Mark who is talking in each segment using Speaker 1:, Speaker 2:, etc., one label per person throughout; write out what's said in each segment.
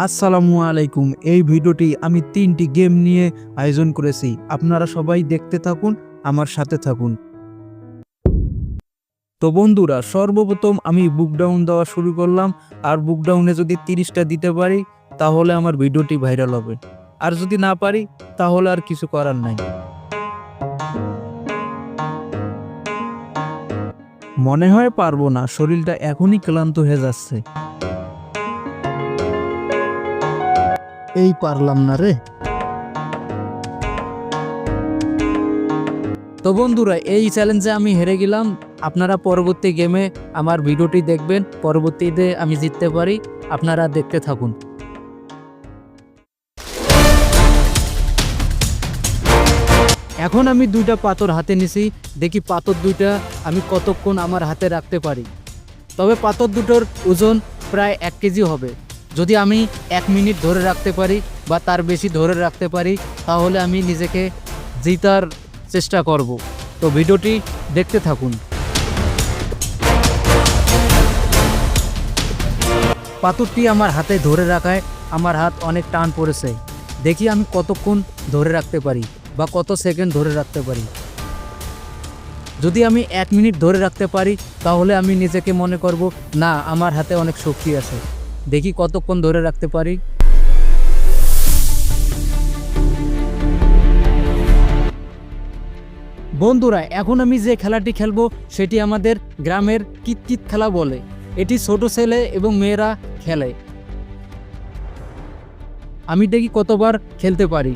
Speaker 1: আসসালামু আলাইকুম। এই ভিডিওটি আমি 3টি গেম নিয়ে আয়োজন করেছি। আপনারা সবাই দেখতে থাকুন, আমার সাথে থাকুন। তো বন্ধুরা, সর্বপ্রথম আমি বুকডাউন দেওয়া শুরু করলাম। আর বুকডাউনে যদি 30টা দিতে পারি তাহলে আমার ভিডিওটি ভাইরাল হবে, আর যদি না পারি তাহলে আর কিছু করার নাই। মনে হয় পারবো না, শরীরটা এখনই ক্লান্ত হয়ে যাচ্ছে। এই পারলাম না রে। তো বন্ধুরা, এই চ্যালেঞ্জে আমি হেরে গেলাম। আপনারা পরবর্তী গেমে আমার ভিডিওটি দেখবেন, পরবর্তীতে আমি জিততে পারি। আপনারা দেখতে থাকুন। এখন আমি 2টা পাথর হাতে নিছি, দেখি পাথর 2টা আমি কতক্ষণ আমার হাতে রাখতে পারি। তবে পাথর দুটোর ওজন প্রায় 1 কেজি হবে। যদি আমি 1 মিনিট ধরে রাখতে পারি বা তার বেশি ধরে রাখতে পারি তাহলে আমি নিজেকে জেতার চেষ্টা করব। তো ভিডিওটি দেখতে থাকুন। পাথরটি আমার হাতে ধরে রাখায় আমার হাত অনেক টান পড়েছে। দেখি আমি কতক্ষণ ধরে রাখতে পারি বা কত সেকেন্ড ধরে রাখতে পারি। যদি আমি 1 মিনিট ধরে রাখতে পারি তাহলে আমি নিজেকে মনে করব না, আমার হাতে অনেক শক্তি আছে। দেখি কতক্ষণ ধরে রাখতে পারি। বন্ধুরা, এখন আমি যে খেলাটি খেলবো সেটি আমাদের গ্রামের কিতকিত খেলা বলে। এটি ছোট ছেলে এবং মেয়েরা খেলে। আমি দেখি কতবার খেলতে পারি।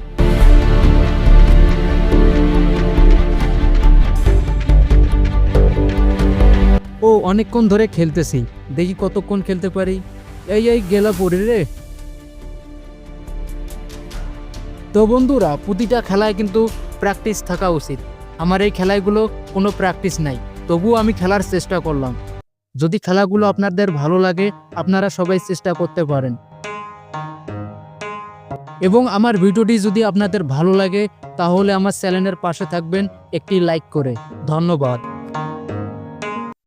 Speaker 1: ও অনেকক্ষণ ধরে খেলতেছি, দেখি কতক্ষণ খেলতে পারি। এই গেলা পড়ে রে। তো বন্ধুরা, প্রতিটা খেলায় কিন্তু প্র্যাকটিস থাকা উচিত। আমার এই খেলাগুলো কোনো প্র্যাকটিস নাই, তবুও আমি খেলার চেষ্টা করলাম। যদি খেলাগুলো আপনাদের ভালো লাগে আপনারা সবাই চেষ্টা করতে পারেন। এবং আমার ভিডিওটি যদি আপনাদের ভালো লাগে তাহলে আমার চ্যানেলের পাশে থাকবেন একটি লাইক করে। ধন্যবাদ।